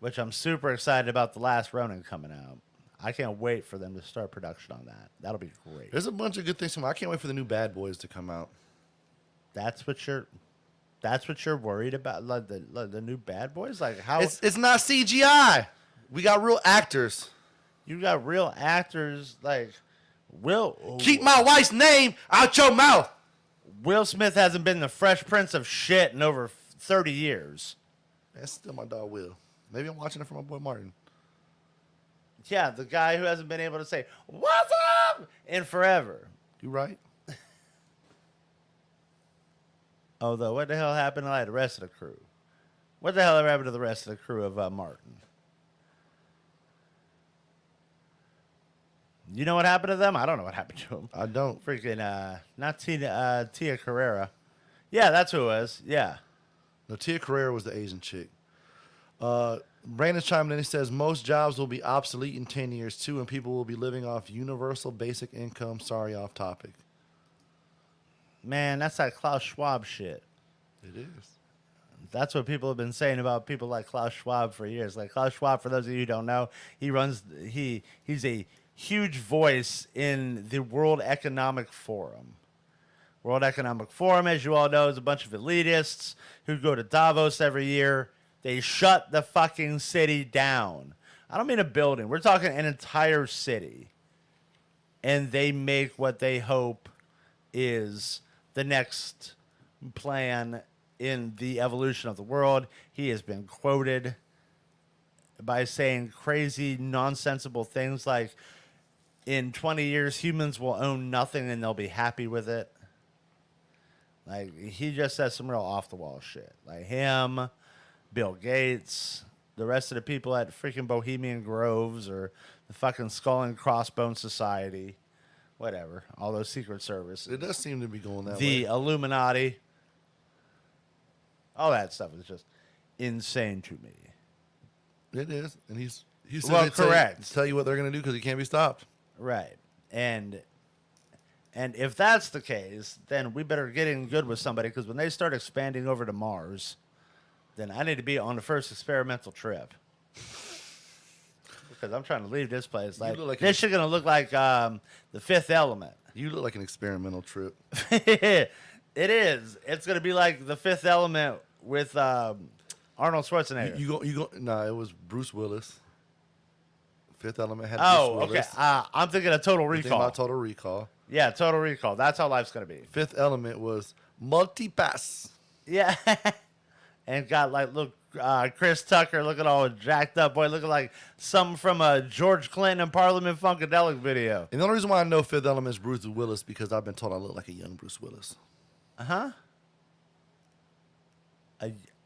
which I'm super excited about. The Last Ronin coming out. I can't wait for them to start production on that. That'll be great. There's a bunch of good things coming. I can't wait for the new Bad Boys to come out. That's what you're worried about, like the new Bad Boys. Like how It's not CGI. We got real actors. you got real actors like Keep my wife's name out your mouth. Will Smith hasn't been the Fresh Prince of shit in over 30 years. That's still my dog Will. Maybe I'm watching it for my boy Martin. Yeah, the guy who hasn't been able to say "What's up?" in forever. You right? Although, what the hell happened to like the rest of the crew? What the hell ever happened to the rest of the crew of Martin? You know what happened to them? I don't know what happened to them. I don't. Freaking, not Tia Carrera. Yeah, that's who it was. Yeah. No, Tia Carrera was the Asian chick. Brandon chimed in. He says most jobs will be obsolete in 10 years too, and people will be living off universal basic income. Sorry, off topic. Man, that's that Klaus Schwab shit. It is. That's what people have been saying about people like Klaus Schwab for years. Like Klaus Schwab, for those of you who don't know, he's a huge voice in the World Economic Forum. World Economic Forum, as you all know, is a bunch of elitists who go to Davos every year. They shut the fucking city down. I don't mean a building. We're talking an entire city. And they make what they hope is the next plan in the evolution of the world. He has been quoted by saying crazy, nonsensical things like, in 20 years, humans will own nothing and they'll be happy with it. Like, he just says some real off-the-wall shit. Like him, Bill Gates, the rest of the people at freaking Bohemian Groves or the fucking Skull and Crossbones Society, whatever, all those secret services. It does seem to be going that way. The Illuminati. All that stuff is just insane to me. It is, and he's Well, correct. Tell you what they're going to do because he can't be stopped. Right. And if that's the case, then we better get in good with somebody, because when they start expanding over to Mars, then I need to be on the first experimental trip. Because I'm trying to leave this place. Like this shit going to look like The Fifth Element. You look like an experimental trip. It is. It's going to be like The Fifth Element with Arnold Schwarzenegger. You go. Nah, it was Bruce Willis. Fifth Element had Oh, Bruce Willis. okay. I'm thinking of Total You think Recall. about Total Recall. Yeah, Total Recall. That's how life's going to be. Fifth Element was Multipass. Yeah. And got like, look, Chris Tucker looking all jacked up, boy, looking like something from a George Clinton and Parliament Funkadelic video. And the only reason why I know Fifth Element is Bruce Willis because I've been told I look like a young Bruce Willis. Uh-huh.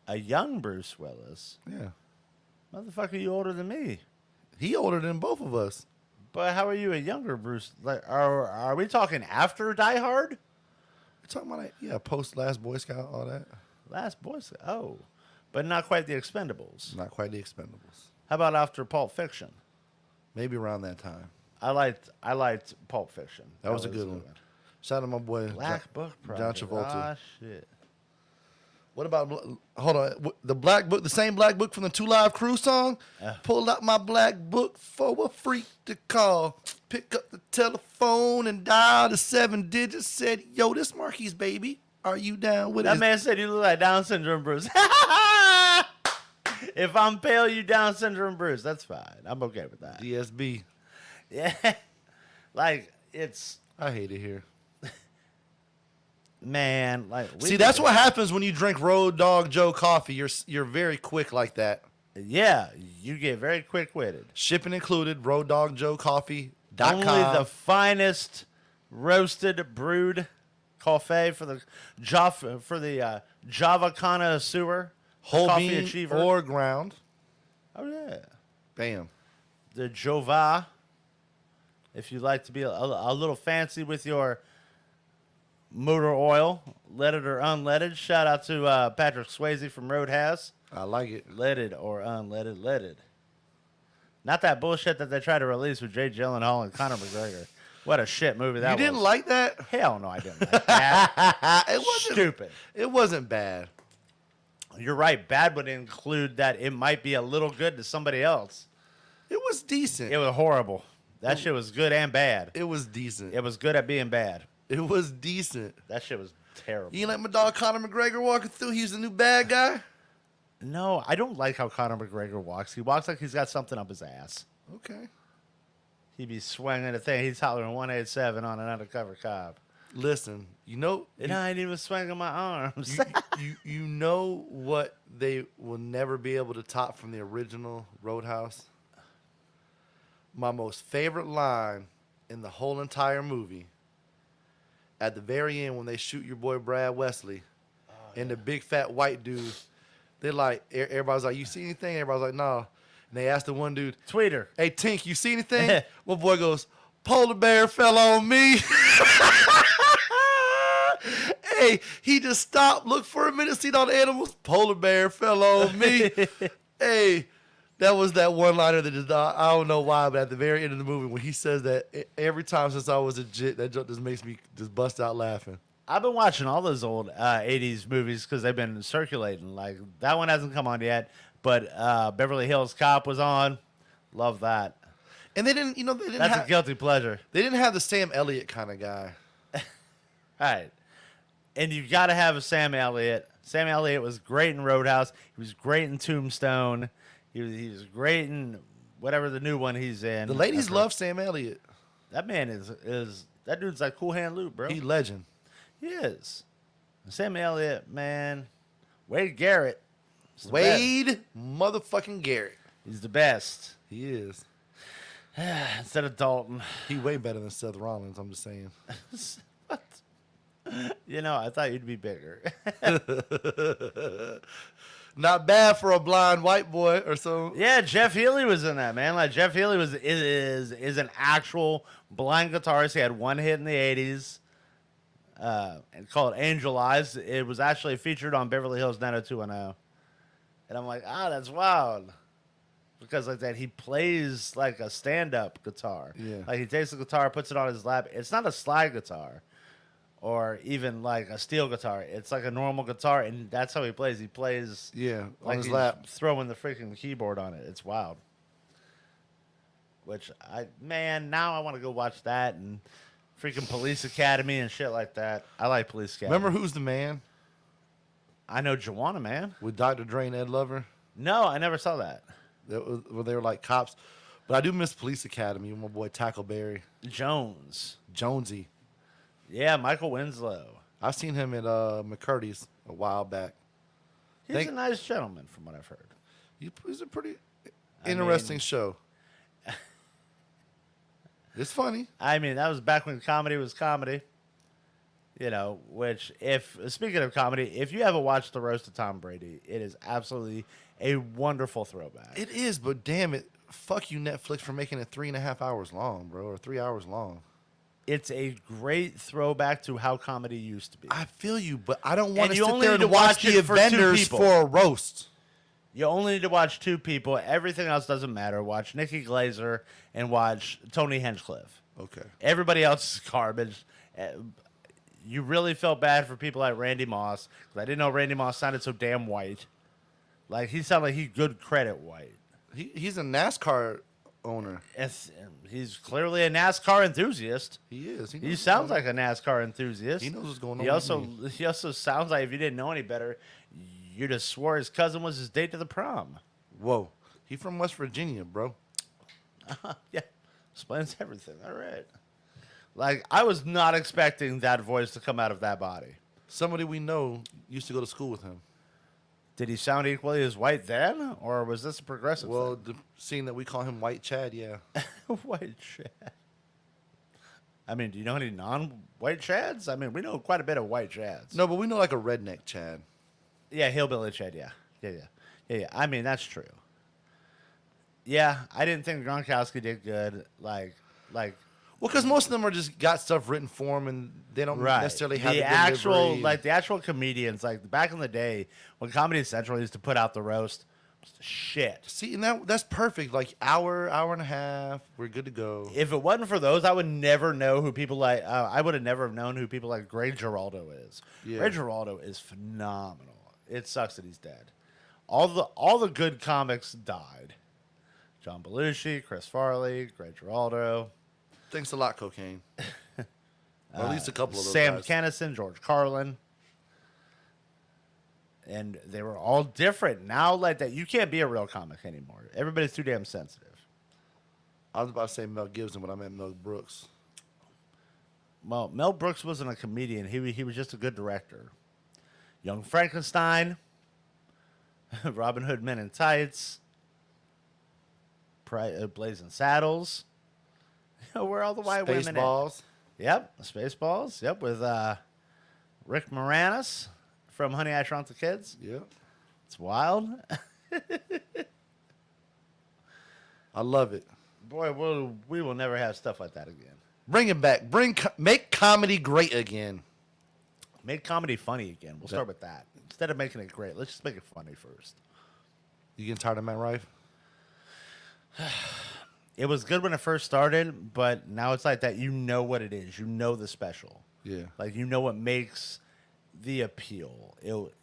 A young Bruce Willis? Yeah. Motherfucker, you older than me. He older than both of us. But how are you a younger Bruce? Like, are we talking after Die Hard? We're talking about, post Last Boy Scout, all that. Last Boy Scout. Oh. But not quite The Expendables. Not quite The Expendables. How about after Pulp Fiction? Maybe around that time. I liked Pulp Fiction. That was a good one. Shout out to my boy Black Book Project. John Travolta. Ah, shit. What about, hold on, the Black Book, the same Black Book from the Two Live Crew song? Pull out my Black Book for a freak to call. Pick up the telephone and dial the 7 digits. Said, yo, this Marquis baby. Are you down with it? That man said you look like Down syndrome Bruce. If I'm pale, you Down syndrome Bruce. That's fine. I'm okay with that. DSB. Yeah. Like, it's... I hate it here. Man, like... See, that's what happens when you drink Road Dog Joe coffee. You're very quick like that. Yeah, you get very quick-witted. Shipping included, RoadDogJoeCoffee.com. Only the finest roasted brewed coffee for the Java connoisseur. Whole coffee bean achiever. or ground. Oh, yeah. Bam. The Jova. If you'd like to be a little fancy with your motor oil, leaded or unleaded. Shout out to Patrick Swayze from Roadhouse. I like it. Leaded or unleaded, leaded. Not that bullshit that they tried to release with Jay Gyllenhaal and Conor McGregor. What a shit movie that was. You didn't like that? Hell no, I didn't like that. It wasn't stupid. It wasn't bad. You're right. Bad would include that it might be a little good to somebody else. It was decent. It was horrible. That shit was good and bad. It was decent. It was good at being bad. It was decent. That shit was terrible. You like my dog Conor McGregor walking through? He's the new bad guy. No, I don't like how Conor McGregor walks. He walks like he's got something up his ass. Okay. He be swinging a thing. He's hollering 187 on an undercover cop. Listen, you know, And I ain't even swinging my arms. you know what they will never be able to top from the original Roadhouse? My most favorite line in the whole entire movie, at the very end when they shoot your boy Brad Wesley and the big fat white dude, they're like, everybody's like, you see anything? Everybody's like, no. And they asked the one dude, Tweeter. hey, Tink, you see anything? My boy goes, polar bear fell on me. Hey, he just stopped, looked for a minute, seen all the animals. Polar bear fell on me. Hey, that was that one-liner that just, I don't know why, but at the very end of the movie, when he says that, every time since I was a jit, that joke just makes me just bust out laughing. I've been watching all those old 80s movies because they've been circulating. Like, that one hasn't come on yet, but Beverly Hills Cop was on. Love that. And they didn't, you know, they didn't That's have, a guilty pleasure. they didn't have the Sam Elliott kind of guy. Right. And you got to have a Sam Elliott. Sam Elliott was great in Roadhouse. He was great in Tombstone. He was great in whatever the new one he's in. The ladies love Sam Elliott. That man is that dude's like Cool Hand Luke, bro. He legend. He is. Sam Elliott, man. Wade Garrett. is the Wade motherfucking Garrett. best. He's the best. He is. Instead of Dalton. He way better than Seth Rollins, I'm just saying. You know, I thought you'd be bigger. Not bad for a blind white boy or so. Yeah, Jeff Healey was in that, man. Like Jeff Healey is an actual blind guitarist. He had one hit in the 80s. And called Angel Eyes. It was actually featured on Beverly Hills 90210. And I'm like, that's wild. Because like that, he plays like a stand-up guitar. Yeah. Like he takes the guitar, puts it on his lap. It's not a slide guitar or even like a steel guitar. It's like a normal guitar, and that's how he plays. He plays Yeah, on like his he's lap. throwing the freaking keyboard on it. It's wild. Which now I want to go watch that and freaking Police Academy and shit like that. I like Police Academy. Remember Who's the Man I know Joanna, man. with Dr. Dre and Ed Lover? No, I never saw that. That was, where they were like cops. But I do miss Police Academy with my boy Tackleberry. Jones. Jonesy. Yeah, Michael Winslow. I've seen him at McCurdy's a while back. He's a nice gentleman, from what I've heard. He's a pretty interesting show. It's funny. I mean, that was back when comedy was comedy. You know, which speaking of comedy, if you ever watched The Roast of Tom Brady, it is absolutely a wonderful throwback. It is, but damn it. Fuck you, Netflix, for making it 3.5 hours long, bro, or 3 hours long. It's a great throwback to how comedy used to be. I feel you, but I don't want And to you sit only there need to and watch watch the it for two Avengers people. for a roast. You only need to watch two people. Everything else doesn't matter. Watch Nikki Glazer and watch Tony Hinchcliffe. Okay. Everybody else is garbage. You really felt bad for people like Randy Moss, because I didn't know Randy Moss sounded so damn white. Like, he sounded like he good credit white. He's a NASCAR owner. He's clearly a NASCAR enthusiast. He is. He sounds like a NASCAR enthusiast. He knows what's going on. He also sounds like, if you didn't know any better, you just swore his cousin was his date to the prom. Whoa. He from West Virginia, bro. Yeah. Explains everything. All right. Like, I was not expecting that voice to come out of that body. Somebody we know used to go to school with him. Did he sound equally as white then, or was this a progressive Well, seeing that we call him White Chad, yeah. thing? White Chad. I mean, do you know any non-white Chads? I mean, we know quite a bit of white Chads. No, but we know like a redneck Chad. Yeah, hillbilly Chad, yeah. I mean, that's true. Yeah, I didn't think Gronkowski did good. Like, Well, because most of them are just got stuff written for them, and they don't necessarily have the actual, delivery. the actual comedians. Like back in the day when Comedy Central used to put out the roast, it was the shit. See, and that's perfect. Like hour and a half, we're good to go. If it wasn't for those, I would never know who people like. I would have never known who people like Greg Giraldo is. Yeah. Greg Giraldo is phenomenal. it sucks that he's dead. All the good comics died. John Belushi, Chris Farley, Greg Giraldo. Thanks a lot, Cocaine. Or at least a couple of those Sam guys. Kinison, George Carlin. And they were all different. Now, like that, you can't be a real comic anymore. Everybody's too damn sensitive. I was about to say Mel Gibson, but I meant Mel Brooks. Well, Mel Brooks wasn't a comedian. He was just a good director. Young Frankenstein, Robin Hood Men in Tights, Blazing Saddles. Where are all the white women at? Spaceballs. Yep, Spaceballs. Yep, with Rick Moranis from Honey, I Shrunk the Kids. Yep. It's wild. I love it. Boy, we will never have stuff like that again. Bring it back. Make comedy great again. Make comedy funny again. We'll start with that. Instead of making it great, let's just make it funny first. You getting tired of Matt Rife? It was good when it first started, but now it's like that. You know what it is. You know the special. Yeah. Like, you know what makes the appeal.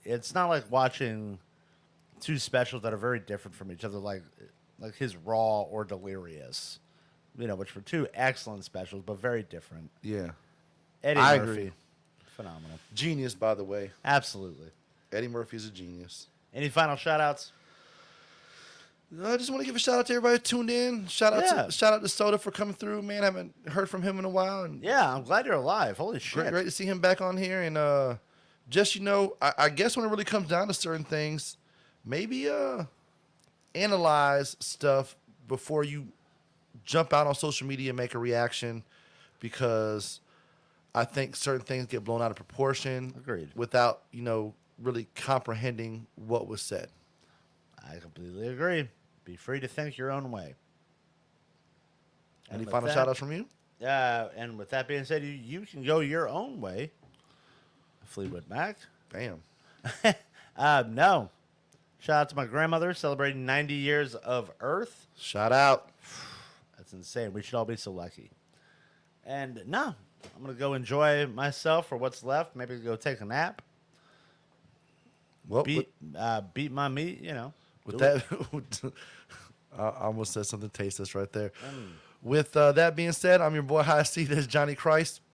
It's not like watching two specials that are very different from each other, like his Raw or Delirious, which were two excellent specials, but very different. Yeah. Eddie I Murphy, agree. phenomenal. Genius, by the way. Absolutely. Eddie Murphy's a genius. Any final shout-outs? I just want to give a shout out to everybody who tuned in. Shout out to Soda for coming through, man. I haven't heard from him in a while. And Yeah, I'm glad you're alive. Holy shit. great to see him back on here. And just, I guess when it really comes down to certain things, maybe analyze stuff before you jump out on social media and make a reaction, because I think certain things get blown out of proportion. Agreed. Without, really comprehending what was said. I completely agree. Be free to think your own way. Any final shout outs from you? And with that being said, you can go your own way. Fleetwood Mac. Bam. No. Shout out to my grandmother celebrating 90 years of Earth. Shout out. That's insane. We should all be so lucky. And no, I'm going to go enjoy myself for what's left. Maybe go take a nap. Well, Beat my meat, with Do that, I almost said something tasteless right there. With that being said, I'm your boy High Cee. There's Johnny Christ.